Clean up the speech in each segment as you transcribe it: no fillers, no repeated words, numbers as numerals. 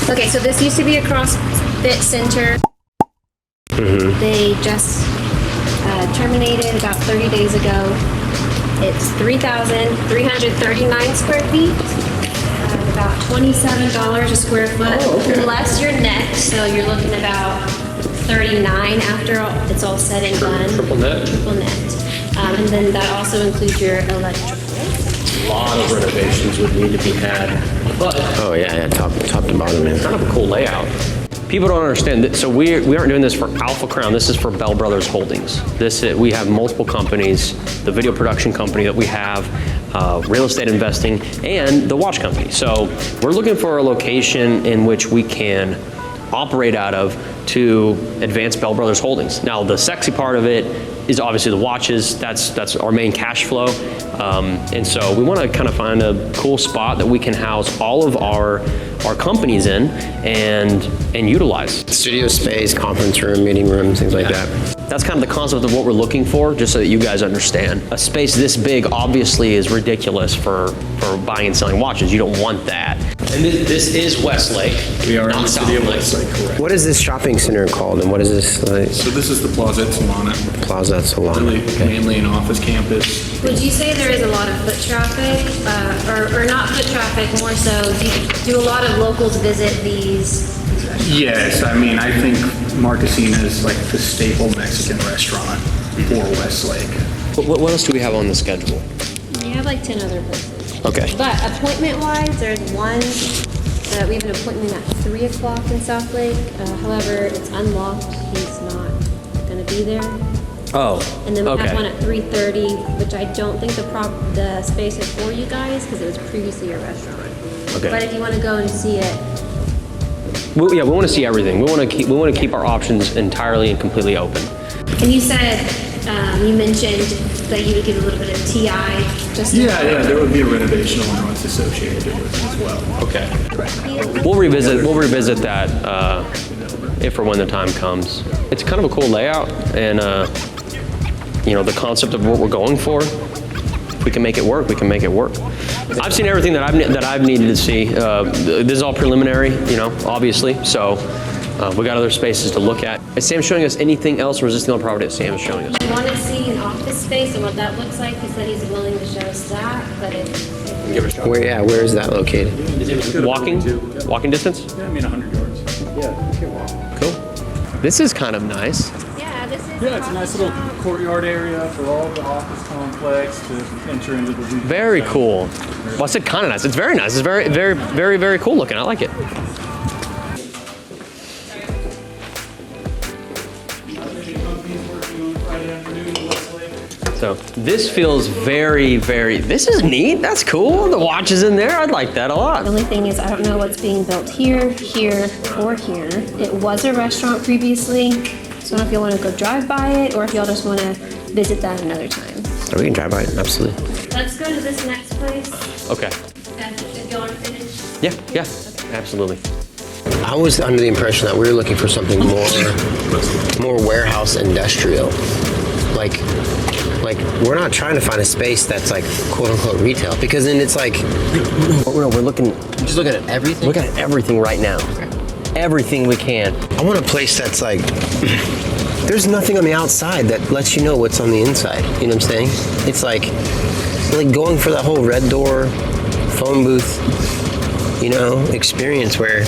Okay, so this used to be a CrossFit center. They just terminated about 30 days ago. It's 3,339 square feet, about $27 a square foot, less your net, so you're looking about 39 after it's all said and done. Triple net. Triple net. And then that also includes your electrical. A lot of renovations would need to be had, but Oh yeah, top to bottom, man. kind of a cool layout. People don't understand that. So we aren't doing this for AlphaCrown. This is for Bellbrothers Holdings. We have multiple companies, the video production company that we have, real estate investing, and the watch company. So we're looking for a location in which we can operate out of to advance Bellbrothers Holdings. Now, the sexy part of it is obviously the watches. That's our main cash flow. And so we want to kind of find a cool spot that we can house all of our companies in and utilize. Studio space, conference room, meeting room, things like that. That's kind of the concept of what we're looking for, just so that you guys understand. A space this big obviously is ridiculous for buying and selling watches. You don't want that. And this is Westlake. We are in not the South city of Lake. Westlake, correct. What is this shopping center called, and what is this like? So this is the Plaza at Solana, Plaza Salon. really mainly an office campus. Would you say there is a lot of foot traffic, or not foot traffic, more so, do a lot of locals visit these restaurants? Yes, I mean, I think Marquesina is like the staple Mexican restaurant for Westlake. What else do we have on the schedule? We have like 10 other places. Okay. But appointment-wise, there's one, we have an appointment at 3 o'clock in South Lake. However, it's unlocked. He's not gonna be there. Oh, And then we okay. have one at 3:30, which I don't think the space is for you guys because it was previously a restaurant. Okay. But if you want to go and see it, We want to see everything. We want to keep our options entirely and completely open. and you said, you mentioned that you would give a little bit of TI just to Yeah, there would be a renovation allowance associated with it as well. Okay. We'll revisit that if or when the time comes. It's kind of a cool layout, and the concept of what we're going for. If we can make it work, we can make it work. I've seen everything that I've needed to see. This is all preliminary, obviously. So we got other spaces to look at. Is Sam showing us anything else, or is this the only property that Sam is showing us? I want to see an office space and what that looks like. He said he's willing to show us that, but Give it a shot. Where is that located? Walking distance? Yeah, I mean 100 yards. Cool. This is kind of nice. yeah, this is. Yeah, it's a nice little courtyard area for all the office complex to enter into the retail Very setting. cool. Well, I said kind of nice. It's very nice. It's very, very, very, very cool looking. I like it. So this feels very, very, this is neat. That's cool. The watch is in there. I'd like that a lot. The only thing is, I don't know what's being built here, or here. It was a restaurant previously, so I don't know if y'all want to go drive by it, or if y'all just want to visit that another time. We can drive by it, absolutely. Let's go to this next place. Okay. If y'all are finished. Yeah, absolutely. I was under the impression that we were looking for something more warehouse industrial. Like we're not trying to find a space that's like quote unquote retail, because then it's like We're looking, just looking at everything. look at everything right now. Everything we can. I want a place that's like there's nothing on the outside that lets you know what's on the inside. You know what I'm saying? It's like going for that whole red door, phone booth, experience where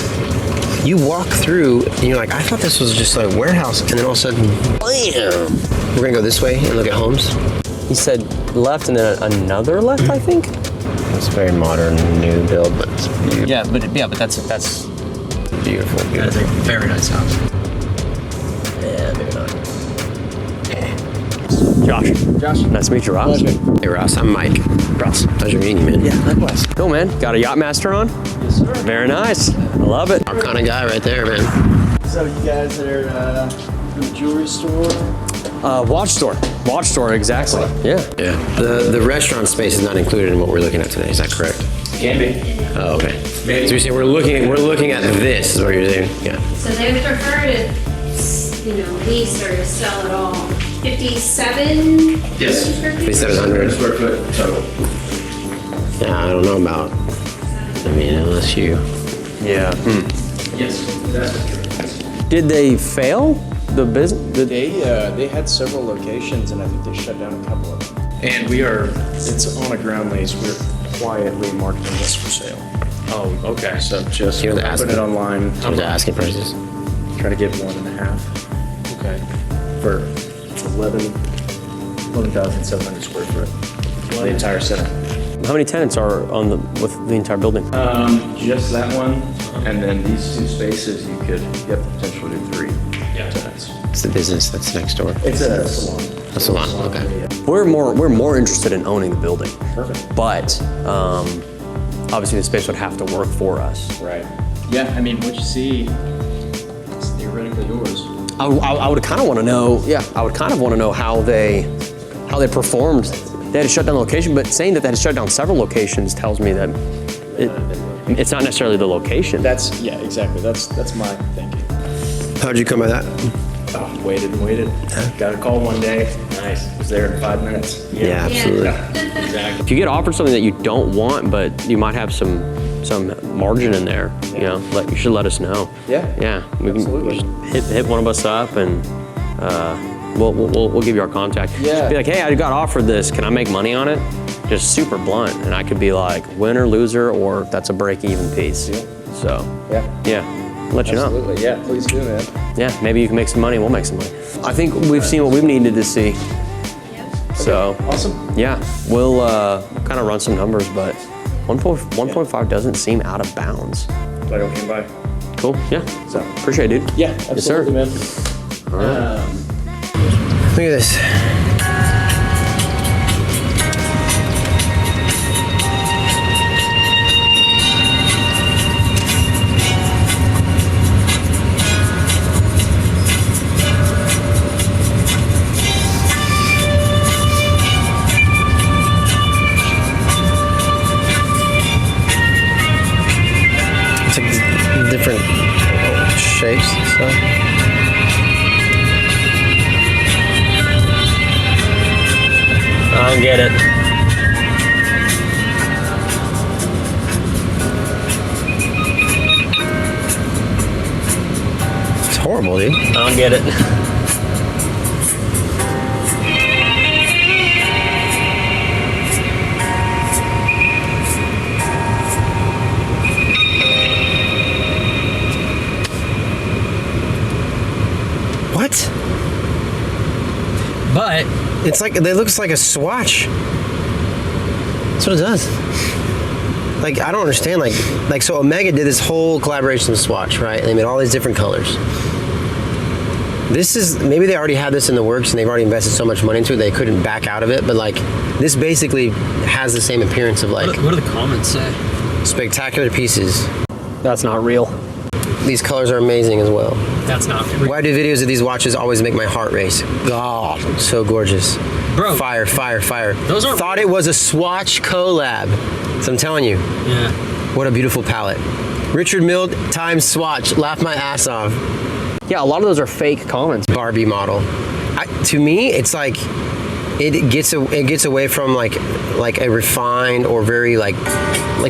you walk through and you're like, I thought this was just like a warehouse, and then all of a sudden, bam! We're gonna go this way and look at homes. He said left and then another left, I think. It's very modern, new build, but it's beautiful. Yeah, but that's Beautiful. That's a very nice house. Yeah, maybe not. Josh. Nice to meet you, Ross. Hey Ross, I'm Mike. Ross, pleasure meeting you, man. Yeah, likewise. Cool, man. Got a Yachtmaster on? Yes, sir. Very nice. I love it. Our kind of guy right there, man. So you guys are in a jewelry store? Watch store, exactly. Yeah. Yeah. The restaurant space is not included in what we're looking at today. Is that correct? Can be. Oh, okay. So you're saying we're looking at this, is what you're saying? Yeah. So they would prefer to, lease or sell it all. 57? Yes. 5,700 square foot total. Yeah, I don't know about. Unless you. Yeah. Yes, that's true. Did they fail the business? They had several locations, and I think they shut down a couple of them. And it's on a ground lease. We're quietly marketing this for sale. Oh, okay. So just You know the put asking- it online. What are the asking prices? Try to get 1.5 Okay. for 11,700 square foot. The entire center. How many tenants are with the entire building? Just that one, and then these 2 spaces you could get potentially 3 tenants. It's the business that's next door. It's a salon. A salon, okay. Yeah. We're more interested in owning the building. Perfect. But obviously the space would have to work for us. Right. Yeah, I mean, what you see is theoretically yours. I would kind of want to know. Yeah, I would kind of want to know how they performed. They had to shut down the location, but saying that they had to shut down several locations tells me that it's not necessarily the location. Yeah, exactly. That's my thinking. How'd you come by that? Oh, waited and waited. Got a call one day. Nice. Was there in 5 minutes. Yeah, absolutely. Exactly. If you get offered something that you don't want, but you might have some margin in there, you know, you should let us know. Yeah. Yeah. We can Absolutely. just hit one of us up, and we'll give you our contact. Yeah. Just be like, hey, I got offered this. Can I make money on it? Just super blunt, and I could be like winner, loser, or that's a break-even piece. Deal. So Yeah. yeah, let you know. Absolutely. Yeah. Please do, man. Yeah, maybe you can make some money. We'll make some money. I think we've seen what we've needed to see. So Awesome. yeah, we'll kind of run some numbers, but 1.5 doesn't seem out of bounds. Glad you came by. Cool. Yeah. So. Appreciate it, dude. Yeah. Yes, sir. Absolutely, man. Look at this. It's like different shapes and stuff. I don't get it. It's horrible, dude. I don't get it. What? But It's like, it looks like a swatch. That's what it does. Like, I don't understand, like so Omega did this whole collaboration with Swatch, right? They made all these different colors. This is, maybe they already had this in the works and they've already invested so much money into it they couldn't back out of it, but like, this basically has the same appearance of like What do the comments say? spectacular pieces. that's not real. These colors are amazing as well. That's not Why do videos of these watches always make my heart race? God, so gorgeous. Bro. Fire, fire, fire. Those aren't- Thought it was a Swatch collab. So I'm telling you, Yeah. what a beautiful palette. Richard Mill times Swatch, laugh my ass off. Yeah, a lot of those are fake comments. Barbie model. To me, it's like, it gets away from like a refined or very like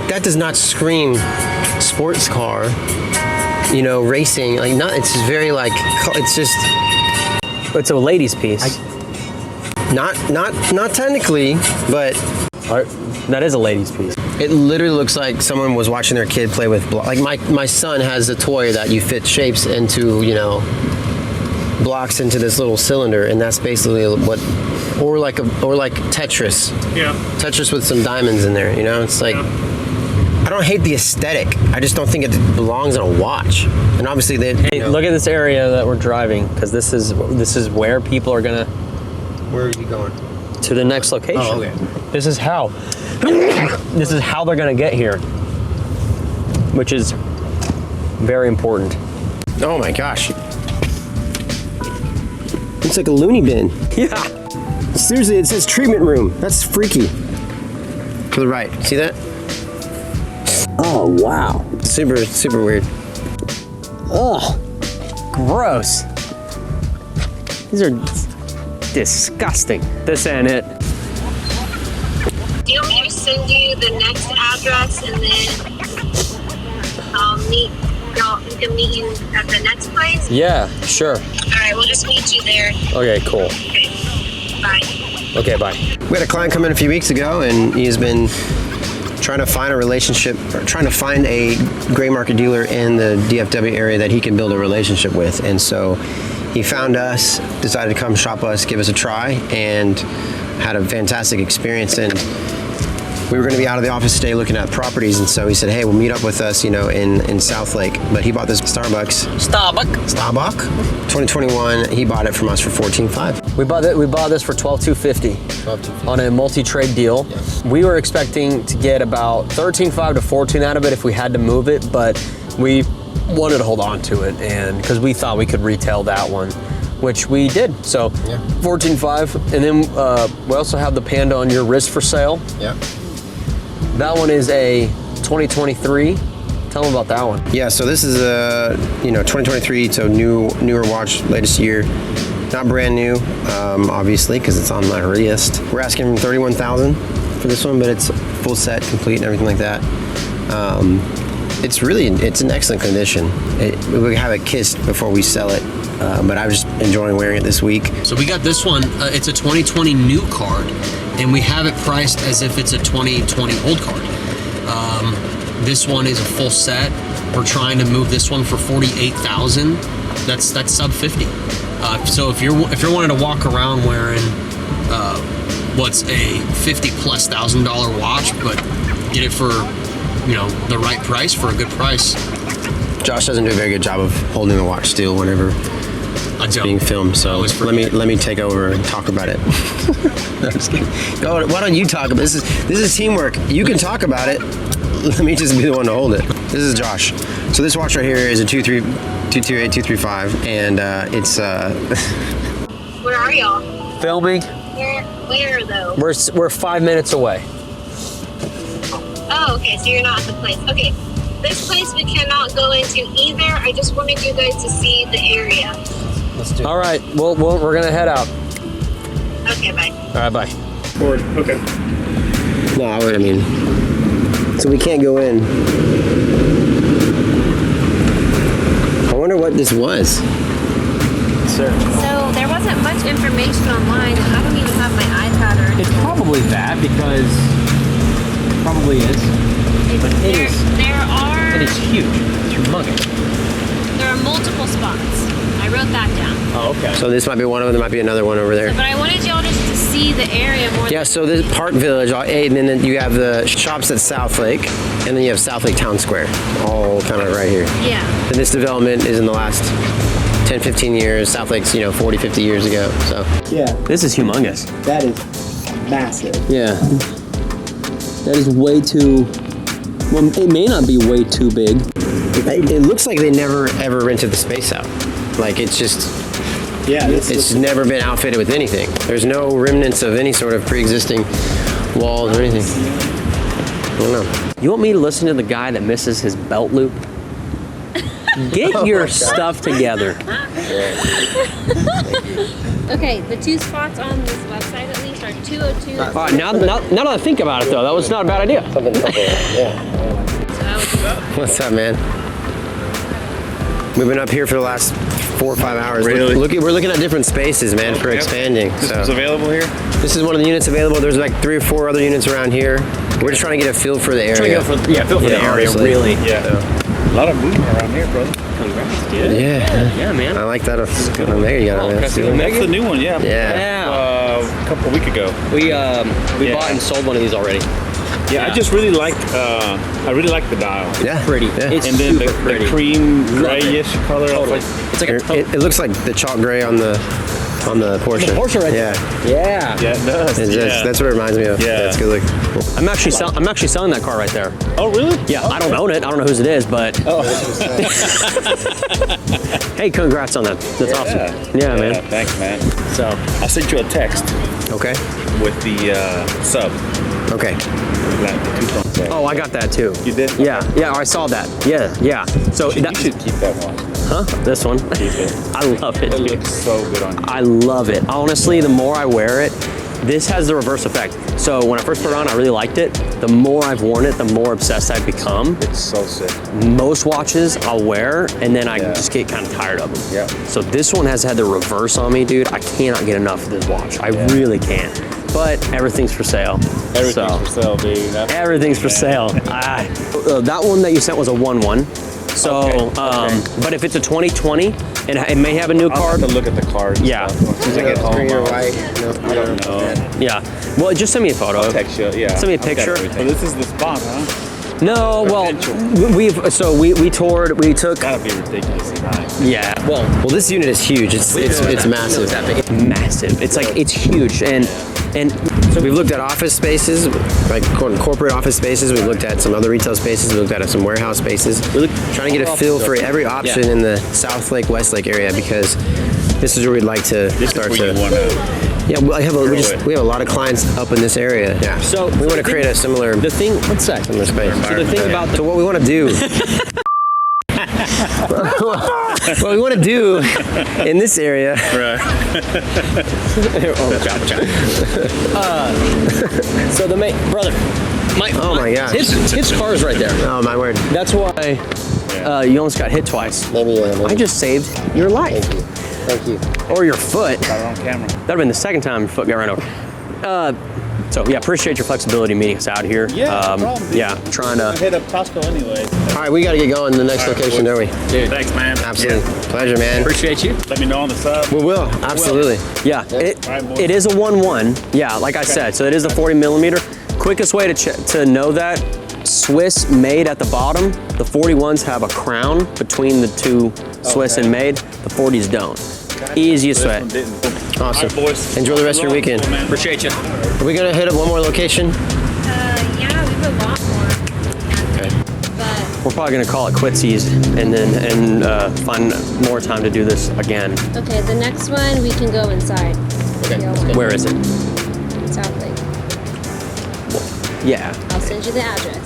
that does not scream sports car, you know, racing. Like not, it's just very like, it's just It's a ladies' piece. not technically, but That is a ladies' piece. it literally looks like someone was watching their kid play with like my son has a toy that you fit shapes into, you know, blocks into this little cylinder, and that's basically what, or like Tetris. Yeah. Tetris with some diamonds in there, you know? It's like, I don't hate the aesthetic. I just don't think it belongs on a watch. And obviously they, Hey, look at this area that we're driving, because this is where people are gonna where are you going? to the next location. Oh, okay. This is how they're gonna get here, which is very important. Oh my gosh. It's like a loony bin. Yeah. Seriously, it says treatment room. That's freaky. To the right, see that? Oh wow. Super, super weird. Ugh. Gross. These are disgusting. This ain't it. Do you want me to send you the next address and then I'll meet y'all in can meet you at the next place? Yeah, sure. All right, we'll just meet you there. Okay, cool. Okay, bye. Okay, bye. We had a client come in a few weeks ago, and he's been trying to find a relationship, or trying to find a gray market dealer in the DFW area that he can build a relationship with. And so he found us, decided to come shop us, give us a try, and had a fantastic experience. And we were going to be out of the office today looking at properties, and so he said, hey, we'll meet up with us, you know, in South Lake. But he bought this Starbucks 2021. He bought it from us for $14,500. We bought this for $12,250 on a multi-trade deal. Yes. We were expecting to get about $13,500 to $14,000 out of it if we had to move it, but we wanted to hold on to it, and because we thought we could retail that one, which we did. So Yeah. $14,500, and then we also have the Panda on your wrist for sale. Yeah. That one is a 2023. Tell them about that one. Yeah, so this is a 2023, so newer watch, latest year, not brand new, obviously, because it's on my wrist. We're asking $31,000 for this one, but it's full set, complete, and everything like that. It's in excellent condition. We have it kissed before we sell it, but I was just enjoying wearing it this week. So we got this one. It's a 2020 new card, and we have it priced as if it's a 2020 old card. This one is a full set. We're trying to move this one for $48,000. That's sub 50. So if you're wanting to walk around wearing what's a $50,000+ watch, but get it for the right price for a good price. Josh doesn't do a very good job of holding the watch still whenever it's being filmed, so let me take over and talk about it. No, I'm just kidding. Go, why don't you talk about this? This is teamwork. You can talk about it. Let me just be the one to hold it. This is Josh. So this watch right here is a 228-235, and it's Where are y'all? Filming. Where though? We're 5 minutes away. Oh, okay, so you're not at the place. Okay, this place we cannot go into either. I just wanted you guys to see the area. let's do it. All right. Well, we're gonna head out. Okay, bye. All right. Bye. Okay. No, I mean, so we can't go in. I wonder what this was. Sir. So there wasn't much information online. I don't even have my iPad or anything. It's probably that because it probably is. But it is huge. It's humongous. There are multiple spots. I wrote that down. Oh, okay. So this might be one of them. There might be another one over there. But I wanted y'all just to see the area more. Yeah, so this Park Village, and then you have the shops at South Lake, and then you have South Lake Town Square, all kind of right here. Yeah. And this development is in the last 10, 15 years. South Lake's, 40, 50 years ago, so. Yeah, This is humongous. that is massive. Yeah. That is way too. Well, it may not be way too big. It looks like they never, ever rented the space out. Like, it's just, Yeah, it's never been outfitted with anything. There's no remnants of any sort of pre-existing walls or anything. I don't know. You want me to listen to the guy that misses his belt loop? Get your stuff together. Okay, the two spots on this website at least are 202. All right, now that I think about it, though, that was not a bad idea. What's up, man? We've been up here for the last 4 or 5 hours. Really? We're looking at different spaces, man, for expanding. This So is available here? this is one of the units available. There's like 3 or 4 other units around here. We're just trying to get a feel for the area. feel for the area, honestly. really. Yeah. A lot of movement around here, brother. Congrats, dude. Yeah. Yeah, man. I like that. Omega you got on there. That's too. the Omega? That's the new one, yeah. Yeah. A couple of weeks ago. We Yeah. bought and sold one of these already. Yeah, I just really like the dial. Yeah. Pretty. Yeah. It's And then super pretty. the cream grayish color. Totally. It's like a It looks like the chalk gray on the Porsche. Porsche right Yeah. Yeah. Yeah, it does. That's what it reminds me of. Yeah. It's good looking. Cool. I'm actually selling that car right there. Oh, really? Yeah, I don't own it. I don't know whose it is, but hey, congrats on that. That's awesome. Yeah, man. Thanks, man. So I sent you a text Okay. with the sub. Okay. Like the two-tone sub. oh, I got that too. You did? Yeah, I saw that. Yeah. So You should keep that one. this one. Keep it. I love it, It dude. looks so good on you. I love it. Honestly, the more I wear it, This has the reverse effect. So when I first put it on, I really liked it. The more I've worn it, the more obsessed I've become. It's so sick. Most watches I'll wear, and then I just get kind of tired of them. Yeah. So this one has had the reverse on me, dude. I cannot get enough of this watch. I really can't. But everything's for sale. Everything's for sale, dude. Everything's for sale. That one that you sent was a 1-1. So, but if it's a 2020, it may have a new I'll card. have to look at the cards. Yeah. As soon as I get home, Green or I'll- white? No, I don't know. Yeah. Well, just send me a photo. I'll text you. Yeah. Send me a I've got picture. everything. So this is the spot, huh? No, well, we toured, we took. Gotta be ridiculously high. Yeah. Well, This unit is huge. It's massive. it's massive. It's like it's huge, and So we've looked at office spaces, like corporate office spaces. We've looked at some other retail spaces. We looked at some warehouse spaces. We're trying to get a feel for every option in the South Lake, West Lake area because this is where we'd like to start to. Yeah, we have a lot of clients up in this area. Yeah. So we want to create a similar one sec. similar space. So the thing about So what we want to do. What we want to do in this area. So the brother, Oh my gosh. his car's right there. Oh my word. That's why you almost got hit twice. Maybe. I just saved your life. Thank you. Or your foot. Got it on camera. That'd have been the second time your foot got run over. So yeah, appreciate your flexibility meeting us out here. Yeah, no problem, dude. Yeah, trying to. Hit up Costco anyway. All right, we got to get going to the next location, don't we? Dude, thanks, man. Absolutely. Pleasure, man. Appreciate you. Let me know on the sub. We will. Absolutely. Yeah, it is a 1-1. Yeah, like I said, so it is a 40 millimeter. Quickest way to know that, Swiss made at the bottom. The 41s have a crown between the two Swiss and made. The 40s don't. Easiest way. Awesome. All right, boys. Enjoy the rest of your weekend. Appreciate you. Are we going to hit up one more location? Yeah, we have a lot more. Okay. But We're probably gonna call it quitsies and find more time to do this again. okay, the next one we can go inside. Okay. Where is it? South Lake. Yeah, I'll send you the address.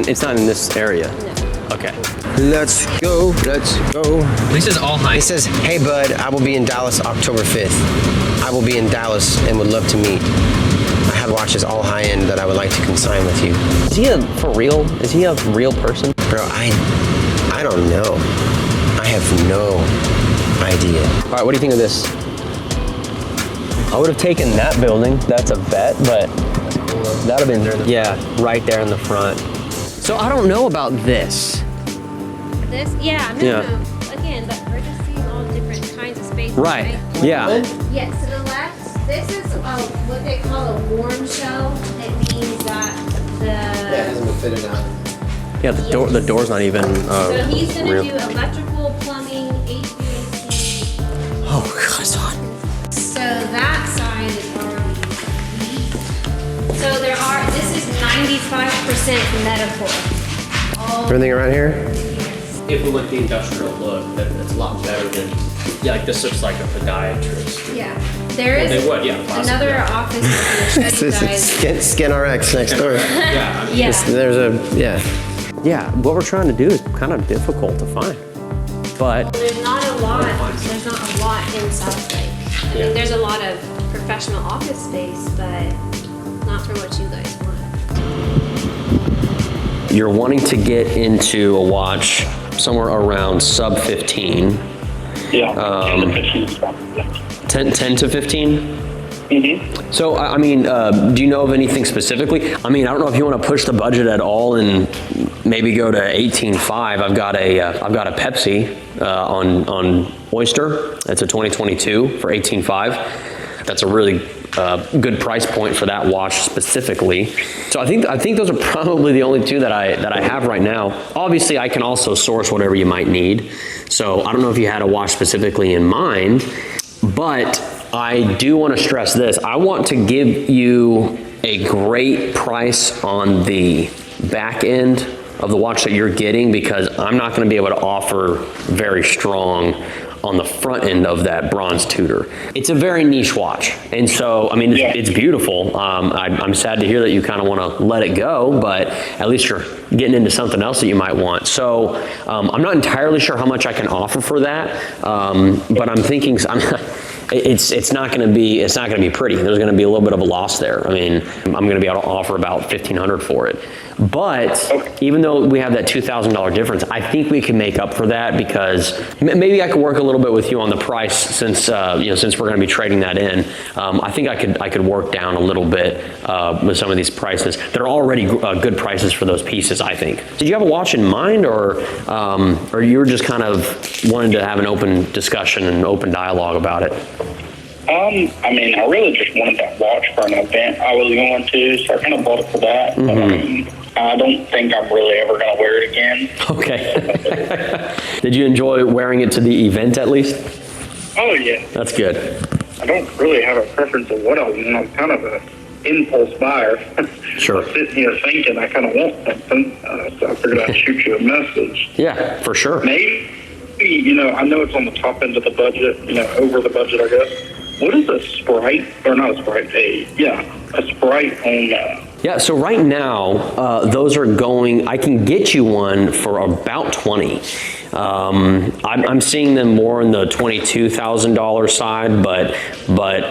it's not in this area. No. Okay. Let's go. Let's go. This is all high. He says, hey, bud, I will be in Dallas October 5th. I will be in Dallas and would love to meet. I have watches all high end that I would like to consign with you. Is he for real? Is he a real person? Bro, I don't know. I have no idea. All right, what do you think of this? I would have taken that building. That's a bet, but that would have been right there in the front. So I don't know about this. This? Yeah, no, Yeah. no. Again, but we're just seeing all different kinds of spaces, Right. Yeah. Yes, to the left, this is what they call a warm shell. It means that been fitted out. Yeah. The door's not even so he's gonna real. do electrical, plumbing, HVAC. Oh God, it's hot. So that side is already complete. So this is 95% medical. Everything around here? If we went the industrial look, that's a lot better than. Yeah, like this looks like a podiatrist. Yeah. There is They would, yeah, possibly, another yeah. office that I'm This gonna show you is guys. Skin RX next door. Yeah. Yeah. There's Yeah. What we're trying to do is kind of difficult to find, but There's not a lot in South Lake. I mean, there's a lot of professional office space, but not for what you guys want. you're wanting to get into a watch somewhere around sub 15. Yeah. 10 to 15? So, I mean, do you know of anything specifically? I mean, I don't know if you want to push the budget at all and maybe go to 18.5. I've got a Pepsi on Oyster. That's a 2022 for 18.5. That's a really good price point for that watch specifically. So I think those are probably the only two that I have right now. Obviously, I can also source whatever you might need. So I don't know if you had a watch specifically in mind, but I do want to stress this. I want to give you a great price on the back end of the watch that you're getting, because I'm not going to be able to offer very strong on the front end of that bronze Tudor. It's a very niche watch. And so, I mean, it's beautiful. I'm sad to hear that you kind of want to let it go, but at least you're getting into something else that you might want. So I'm not entirely sure how much I can offer for that, but I'm thinking, it's not going to be pretty. There's going to be a little bit of a loss there. I mean, I'm going to be able to offer about $1,500 for it. But even though we have that $2,000 difference, I think we can make up for that because maybe I could work a little bit with you on the price since since we're going to be trading that in. I think I could work down a little bit with some of these prices. They're already good prices for those pieces, I think. Did you have a watch in mind, or you were just kind of wanting to have an open discussion and open dialogue about it? I mean, I really just wanted that watch for an event I was going to, so I kind of bought it for that. But, I don't think I'm really ever going to wear it again. Okay. Did you enjoy wearing it to the event at least? Oh, yeah. That's good. I don't really have a preference of what I want. I'm kind of an impulse buyer. Sure. I'm sitting here thinking I kind of want something, so I figured I'd shoot you a message. Yeah, for sure. Maybe, I know it's on the top end of the budget, over the budget, I guess. What is a Sprite, or not a Sprite, a Sprite on... Yeah, so right now, those are going, I can get you one for about 20. I'm seeing them more in the $22,000 side, but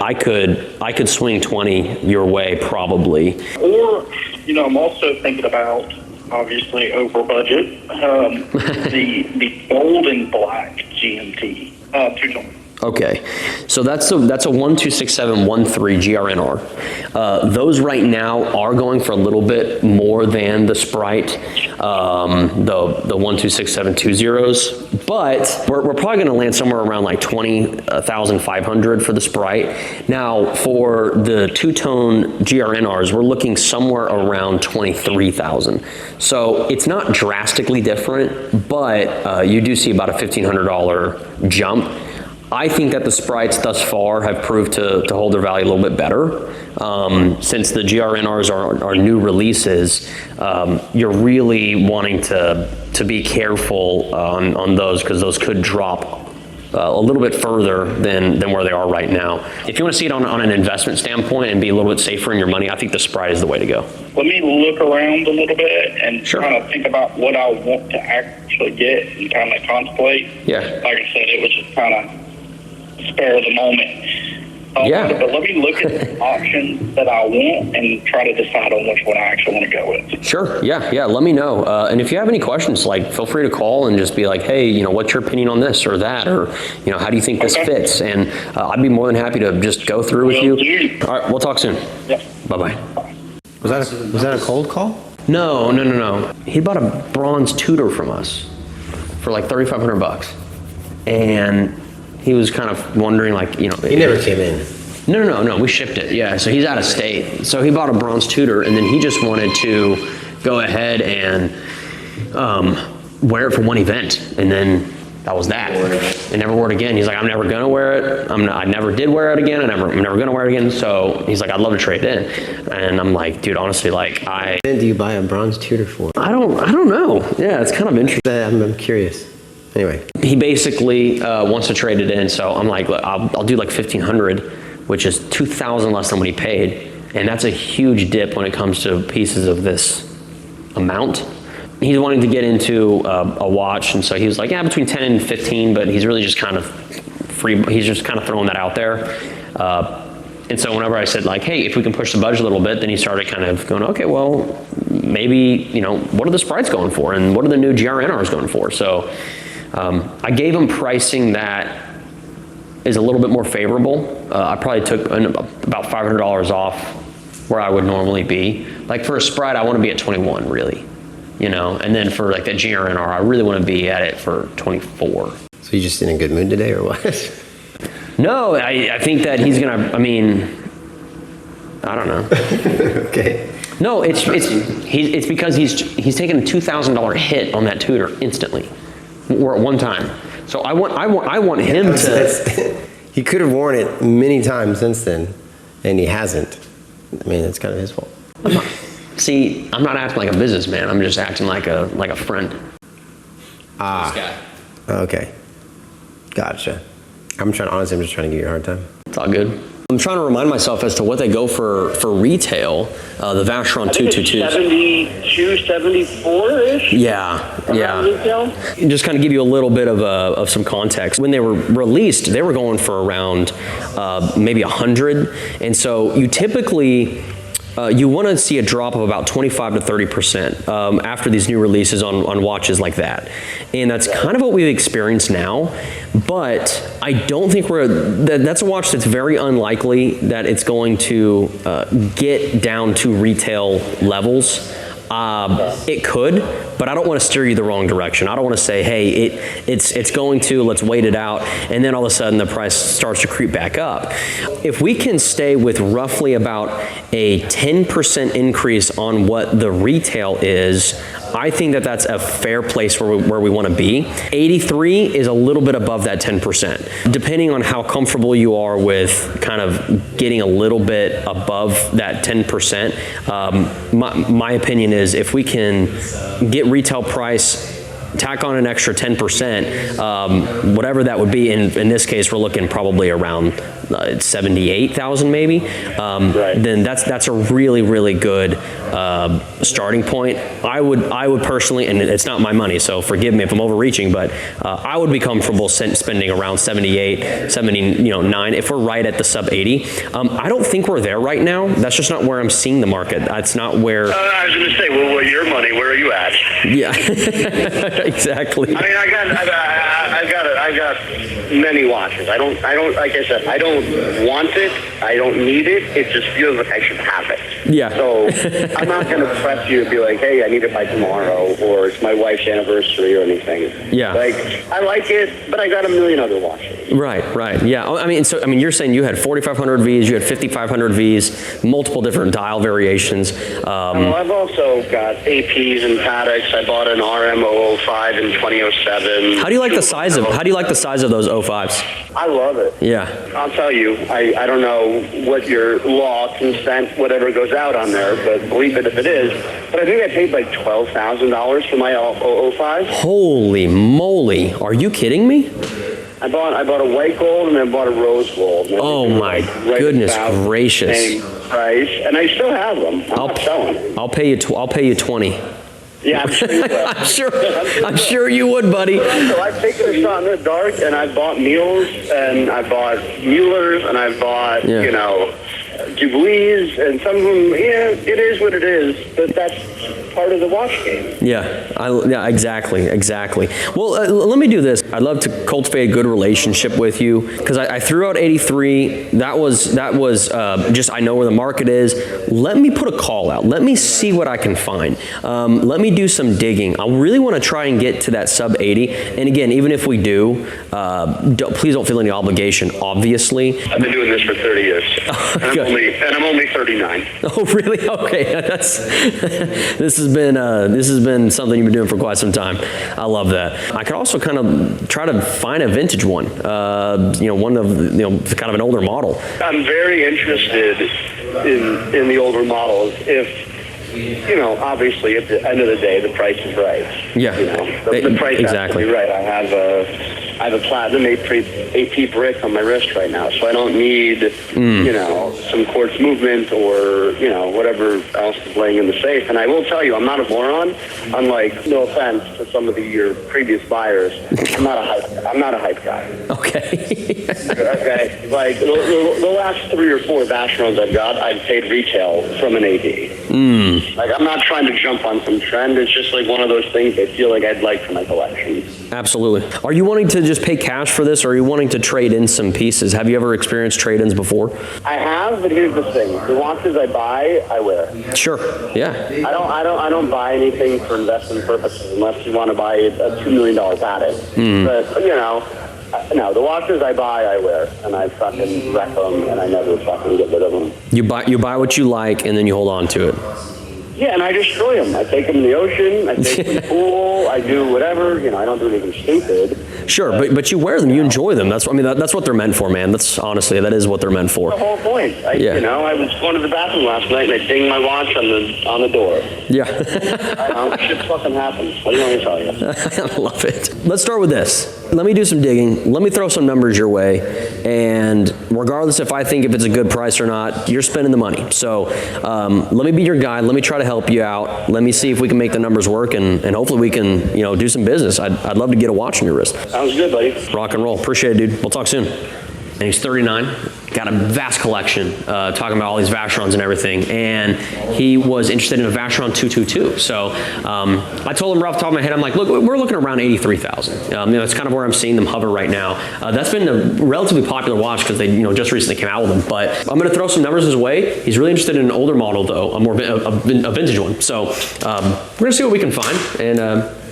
I could swing 20 your way probably. Or, I'm also thinking about, obviously over budget, the gold and black GMT, two-tone. Okay, so that's a 126713 GRNR. Those right now are going for a little bit more than the Sprite, the 126720s, but we're probably going to land somewhere around like 20,500 for the Sprite. Now for the two-tone GRNRs, we're looking somewhere around 23,000. So it's not drastically different, but you do see about a $1,500 jump. I think that the Sprites thus far have proved to hold their value a little bit better. Since the GRNRs are new releases, you're really wanting to be careful on those because those could drop a little bit further than where they are right now. If you want to see it on an investment standpoint and be a little bit safer in your money, I think the Sprite is the way to go. Let me look around a little bit and Sure. kind of think about what I want to actually get and kind of contemplate. Yeah. Like I said, it was just kind of spare of the moment. Yeah. But let me look at the options that I want and try to decide on which one I actually want to go with. Sure. Yeah. Let me know. And if you have any questions, feel free to call and just be like, hey, what's your opinion on this or that, or how do you think this fits? And I'd be more than happy to just go through with you. All right. We'll talk soon. Yep. Bye-bye. Was that a cold call? No. He bought a bronze Tudor from us for like $3,500, and he was kind of wondering, He never came in. No, we shipped it. Yeah, so he's out of state. So he bought a bronze Tudor, and then he just wanted to go ahead and wear it for one event, and then that was that. And never wore it again. He's like, I'm never gonna wear it. I never did wear it again. I'm never gonna wear it again. So he's like, I'd love to trade it in. And I'm like, dude, honestly, When do you buy a bronze Tudor for? I don't know. Yeah, it's kind of interesting. I'm curious. Anyway. He basically wants to trade it in, so I'm like, look, I'll do like $1,500, which is $2,000 less than what he paid, and that's a huge dip when it comes to pieces of this amount. He's wanting to get into a watch, and so he was like, yeah, between 10 and 15, but he's really just kind of free. He's just kind of throwing that out there. And so whenever I said like, hey, if we can push the budget a little bit, then he started kind of going, okay, well, maybe, what are the Sprites going for, and what are the new GRNRs going for? So I gave him pricing that is a little bit more favorable. I probably took about $500 off where I would normally be. Like for a Sprite, I want to be at 21 really, and then for like that GRNR, I really want to be at it for 24. So you just in a good mood today or what? No, I think that he's gonna, I don't know. Okay. No, it's because he's taken a $2,000 hit on that Tudor instantly. Or at one time. So I want him to. He could have worn it many times since then, and he hasn't. It's kind of his fault. I'm not acting like a businessman. I'm just acting like a friend. Okay. Gotcha. I'm just trying to give you a hard time. It's all good. I'm trying to remind myself as to what they go for retail. The Vacheron 222s. 72, 74-ish? Yeah. Retail? Just kind of give you a little bit of some context. When they were released, they were going for around maybe 100. And so you typically, you want to see a drop of about 25 to 30% after these new releases on watches like that. And that's kind of what we've experienced now. But I don't think that's a watch that's very unlikely that it's going to get down to retail levels. It could, but I don't want to steer you the wrong direction. I don't want to say, hey, it's going to, let's wait it out, and then all of a sudden the price starts to creep back up. If we can stay with roughly about a 10% increase on what the retail is, I think that that's a fair place where we want to be. 83 is a little bit above that 10%. Depending on how comfortable you are with kind of getting a little bit above that 10%, my opinion is if we can get retail price, tack on an extra 10%, whatever that would be, in this case we're looking probably around 78,000 maybe, then that's a really, really good starting point. I would personally, and it's not my money, so forgive me if I'm overreaching, but I would be comfortable spending around 78, 79 if we're right at the sub 80. I don't think we're there right now. That's just not where I'm seeing the market. That's not where. I was going to say, well, your money, where are you at? Yeah, exactly. I mean, I've got many watches. I don't, like I said, I don't want it. I don't need it. It just feels like I should have it. Yeah. So I'm not going to press you and be like, hey, I need it by tomorrow, or it's my wife's anniversary or anything. Yeah. Like, I like it, but I got a million other watches. Right. Yeah. I mean, you're saying you had 4,500 Vs, you had 5,500 Vs, multiple different dial variations. Well, I've also got APs and Pateks. I bought an RM005 in 2007. How do you like the size of those 05s? I love it. Yeah. I'll tell you, I don't know what your law, consent, whatever goes out on there, but believe it if it is. But I think I paid like $12,000 for my 005. Holy moly! Are you kidding me? I bought a white gold and I bought a rose gold. Oh my goodness gracious! Same price, and I still have them. I'm not selling them. I'll pay you 20. Yeah, I'm sure you will. I'm sure you would, buddy. So I've taken a shot in the dark, and I bought Mules, and I bought Muellers, and I bought, Jubilees, and some of them, it is what it is, but that's part of the watch game. Yeah, exactly. Well, let me do this. I'd love to cultivate a good relationship with you, because I threw out 83. That was just, I know where the market is. Let me put a call out. Let me see what I can find. Let me do some digging. I really want to try and get to that sub 80. And again, even if we do, please don't feel any obligation, obviously. I've been doing this for 30 years. And I'm only 39. Oh, really? Okay. This has been something you've been doing for quite some time. I love that. I could also kind of try to find a vintage one. One of kind of an older model. I'm very interested in the older models if. Obviously at the end of the day, the price is right. Yeah, the price exactly. has to be right. I have a platinum AP brick on my wrist right now, so I don't need, some quartz movement or, whatever else is laying in the safe. And I will tell you, I'm not a moron. Unlike, no offense to some of your previous buyers, I'm not a hype guy. Okay. Okay. Like the last 3 or 4 Vacherons I've paid retail from an AD. Like, I'm not trying to jump on some trend. It's just like one of those things I feel like I'd like for my collection. Absolutely. Are you wanting to just pay cash for this, or are you wanting to trade in some pieces? Have you ever experienced trade-ins before? I have, but here's the thing: the watches I buy, I wear. Sure. Yeah. I don't buy anything for investment purposes unless you want to buy a $2 million Patek. But no, the watches I buy, I wear, and I fucking wreck them, and I never fucking get rid of them. You buy what you like, and then you hold on to it. Yeah, and I destroy them. I take them in the ocean. I take them to the pool. I do whatever. I don't do anything stupid. Sure, but you wear them. You enjoy them. That's what they're meant for, man. That is what they're meant for. The whole point. I was going to the bathroom last night and I dinged my watch on the door. Yeah. Shit fucking happens. What do you want me to tell you? I love it. Let's start with this. Let me do some digging. Let me throw some numbers your way, and regardless if I think if it's a good price or not, you're spending the money. So let me be your guide. Let me try to help you out. Let me see if we can make the numbers work, and hopefully we can, do some business. I'd love to get a watch on your wrist. Sounds good, buddy. Rock and roll. Appreciate it, dude. We'll talk soon. And he's 39, got a vast collection, talking about all these Vacherons and everything, and he was interested in a Vacheron 222. So I told him right off the top of my head, I'm like, look, we're looking around 83,000. That's kind of where I'm seeing them hover right now. That's been a relatively popular watch because they just recently came out with them, but I'm going to throw some numbers his way. He's really interested in an older model though, a vintage one. So we're going to see what we can find, and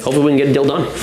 hopefully we can get a deal done.